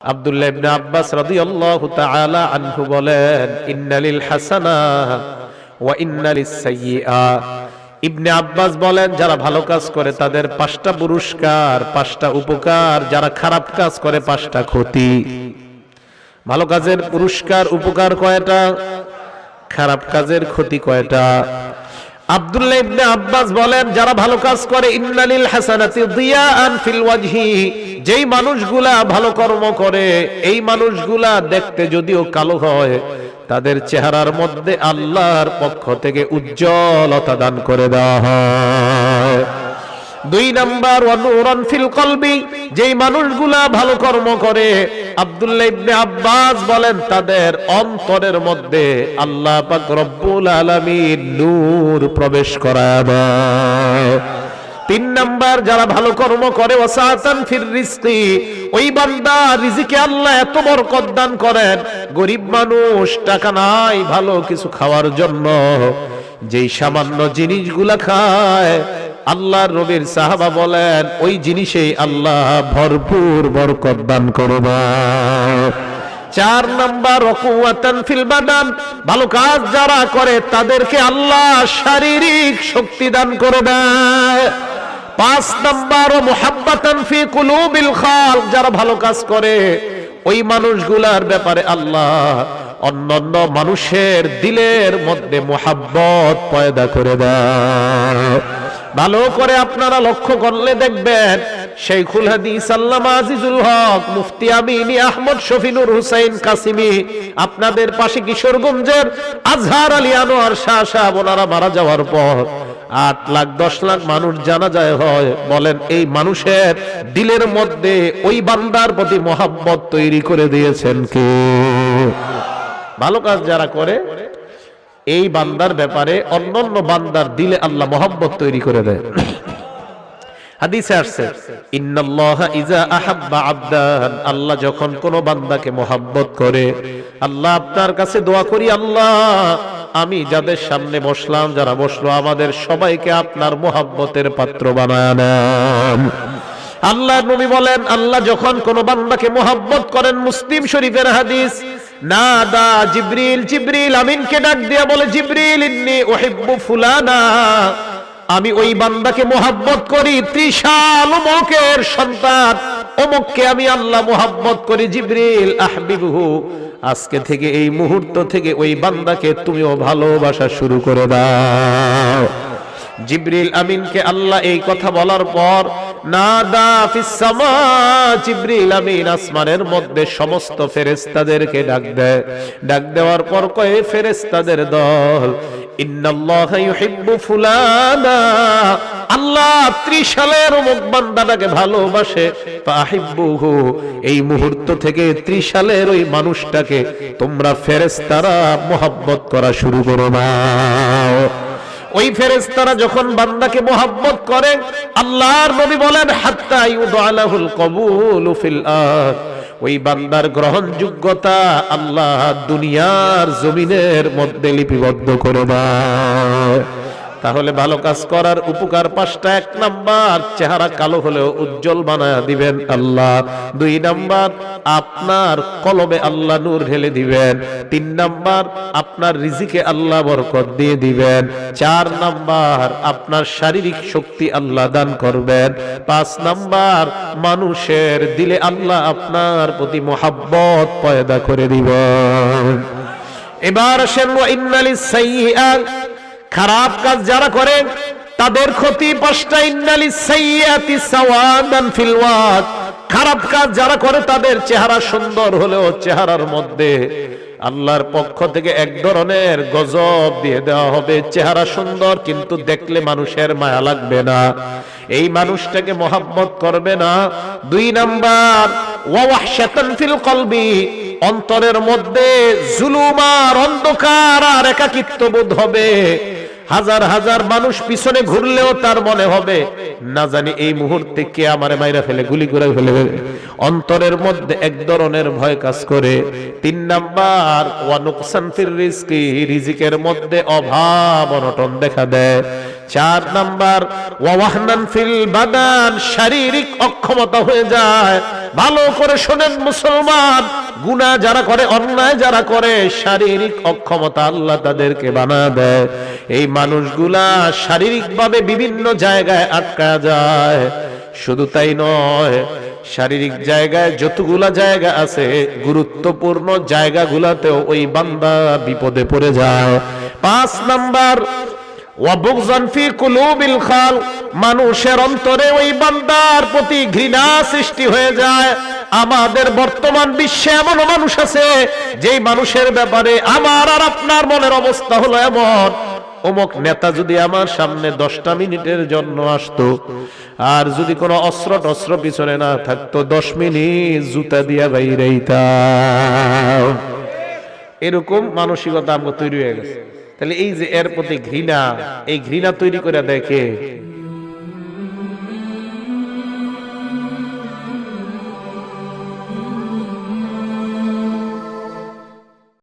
আব্দুল্লাহ ইবনে আব্বাস রাদিয়াল্লাহু তাআলা আনহু বলেন, ইন্নালিল হাসানা ওয়া ইন্নালিস সাইয়্যিআ। ইবনে আব্বাস বলেন, যারা ভালো কাজ করে তাদের 5টা পুরস্কার, 5টা উপকার, যারা খারাপ কাজ করে 5টা ক্ষতি। ভালো কাজের পুরস্কার উপকার কয়টা? খারাপ কাজের ক্ষতি কয়টা? আব্দুল্লাহ ইবনে আব্বাস বলেন, যারা ভালো কাজ করে, ইন্নালিল হাসানাতি দিয়াআন ফিল ওয়াজহি, যেই মানুষগুলা ভালো কর্ম করে এই মানুষগুলা দেখতে যদিও কালো হয়, তাদের চেহারার মধ্যে আল্লাহর পক্ষ থেকে উজ্জ্বলতা দান করে দেওয়া হয়। 2 নাম্বার, ওয়া নূরান ফিল কলবি, যেই মানুষগুলা ভালো কর্ম করে, আব্দুল্লাহ ইবনে আব্বাস বলেন, তাদের অন্তরের মধ্যে আল্লাহ পাক রব্বুল আলামিন নূর প্রবেশ করায় দেয়। 3 নাম্বার, যারা ভালো কর্ম করে, ওয়াসাতান ফির রিজকি, ওই বান্দা রিজিকে আল্লাহ এত বরকত দান করেন, গরিব মানুষ টাকা নাই ভালো কিছু খাওয়ার জন্য, যেই সামান্য জিনিসগুলা খায়, আল্লাহর নবীর সাহাবা বলেন, ওই জিনিসেই আল্লাহ ভরপুর বরকত দান করবে। 4 নাম্বার, ওয়াকুওয়াতান ফিল বাদান, ভালো কাজ যারা করে তাদেরকে আল্লাহ শারীরিক শক্তি দান করবে। 5 নাম্বার, মুহাব্বাতান ফি কুলুবিল খালক, যারা ভালো কাজ করে ওই মানুষগুলার ব্যাপারে আল্লাহ অন্যান্য মানুষের দিলের মধ্যে মুহাব্বত পয়দা করে দেয়। ভালো করে আপনারা লক্ষ্য করলে দেখবেন, শাইখুল হাদিস আল্লামা আজিজুল হক মুফতি আমিনী আহমদ শফিনুর হুসাইন কাসিমি, আপনাদের পাশে কিশোরগঞ্জের আজহার আলী আনোয়ার শাহ সাহেব, ওনারা মারা যাওয়ার পর 8 লাখ 10 লাখ মানুষ জানাজায় হয়। বলেন, এই মানুষের দিলের মধ্যে ওই বান্দার প্রতি মহব্বত তৈরি করে দিয়েছেন কে? ভালো কাজ যারা করে এই বান্দার ব্যাপারে অন্যান্য বান্দার দিলে আল্লাহ মহব্বত তৈরি করে দেয়। হাদিসে আসছে, ইন্নাল্লাহা ইজা আহাব্বা আবদান, আল্লাহ যখন কোন বান্দাকে মহব্বত করে, আল্লাহ আপনার কাছে দোয়া করি, আল্লাহ আমি যাদের সামনে বসলাম, যারা বসলো, আমাদের সবাইকে আপনার মহব্বতের পাত্র বানায় নেন। আল্লাহ নবী বলেন, আল্লাহ যখন কোন বান্দাকে মহব্বত করেন, মুসলিম শরীফের হাদিস, নাদা জিবরিল, জিবরিল আমিনকে ডাক দিয়া বলে, জিবরিল ইন্নী উহিব্বু ফুলানা, আমি ওই বান্দাকে মহব্বত করি, ত্রিশাল অমুকের সন্তান অমুককে আমি আল্লাহ মহব্বত করি, জিবরিল আহবিবহু, আজকে থেকে এই মুহূর্ত থেকে ওই বান্দাকে তুমিও ভালোবাসা শুরু করে দাও। জিবরিল আমিনকে আল্লাহ এই কথা বলার পর, নাদা ফিস সামা, জিবরিল আমিন আসমানের মধ্যে সমস্ত ফেরেশতাদেরকে ডাক দেয়। ডাক দেওয়ার পর কয়, ফেরেশতাদের দল, ইন্নাল্লাহা ইউহিব্বু ফুলানা, আল্লাহ ত্রিশালের অমুক বান্দাটাকে ভালোবাসে, ফাহিব্বুহু, এই মুহূর্ত থেকে ত্রিশালের ওই মানুষটাকে তোমরা ফেরেশতারা মহব্বত করা শুরু করো না। ওই ফেরেশতারা যখন বান্দাকে মহব্বত করে, আল্লাহর নবী বলেন, হাত্তা ইউদালাহুল কবুলু ফিল আরদ, ওই বান্দার গ্রহণযোগ্যতা আল্লাহ দুনিয়ার জমিনের মধ্যে লিপিবদ্ধ করে দেয়। তাহলে ভালো কাজ করার উপকার 5টা। 1 নাম্বার, চেহারা কালো হলেও উজ্জ্বল বানায় দিবেন আল্লাহ। 2 নাম্বার, আপনার কলবে আল্লাহ নূর ঢেলে দিবেন। 3 নাম্বার, আপনার রিজিকে আল্লাহ বরকত দিয়ে দিবেন। 4 নাম্বার, আপনার শারীরিক শক্তি আল্লাহ দান করবেন। 5 নাম্বার, মানুষের দিলে আল্লাহ আপনার প্রতি মহব্বত পয়দা করে দিবেন। এবার আসেন, ওয়া ইন্নালিস সাইয়্যাত, খারাপ কাজ যারা করে তাদের ক্ষতি 5টা। ইন্নালিস সাইয়্যাতি সাওয়াদান ফিল ওয়াজ, খারাপ কাজ যারা করে তাদের চেহারা সুন্দর হলেও চেহারার মধ্যে আল্লাহর পক্ষ থেকে এক ধরনের গজব দিয়ে দেওয়া হবে। চেহারা সুন্দর কিন্তু দেখলে মানুষের মায়া লাগবে না, এই মানুষটাকে মহব্বত করবে না। 2 নাম্বার, ওয়া ওয়াহশাতান ফিল কলবি, অন্তরের মধ্যে জুলুম আর অন্ধকার আর একাকিত্ব বোধ হবে। হাজার হাজার মানুষ পিছনে ঘুরলেও তার মনে হবে, না জানি এই মুহূর্তে কে আমারে মাইরা ফেলে, গুলি করে ফেলে। অন্তরের মধ্যে এক ধরনের ভয় কাজ করে। 3 নাম্বার, ওয়া নুকসান ফির রিজকি, রিজিকের মধ্যে অভাব অনটন দেখা দেয়। 4 নাম্বার ওয়াহনান ফিল বাদান, শারীরিক অক্ষমতা হয়ে যায়। ভালো করে শোনেন মুসলমান, গুনাহ যারা করে, অন্যায় যারা করে, শারীরিক অক্ষমতা আল্লাহ তাদেরকে বানায় দেয়। এই মানুষগুলা শারীরিকভাবে বিভিন্ন জায়গায় আটকা যায়। শুধু তাই নয়, শারীরিক জায়গায় যতগুলা জায়গা আছে, গুরুত্বপূর্ণ জায়গাগুলাতেও ওই বান্দা বিপদে পড়ে যায়। 5 নাম্বার ওয়াবুগযান ফি কুলুবিল খাল, মানুষের অন্তরে ওই বান্দার প্রতি ঘৃণা সৃষ্টি হয়ে যায়। আমাদের বর্তমান বিশ্বে এমন মানুষ আছে, যেই মানুষের ব্যাপারে আমার আর আপনার মনের অবস্থা হলো এমন, অমুক নেতা যদি আমার সামনে 10টা মিনিটের জন্য আসতো, আর যদি কোনো অস্ত্র টস্ত্র পিছনে না থাকতো, 10 মিনিট জুতা দিয়া বাইরেইতাম। এরকম মানসিকতা আমরা তৈরি হয়ে গেছে। তাহলে এই যে এর প্রতি ঘৃণা, এই ঘৃণা তৈরি করে দেখে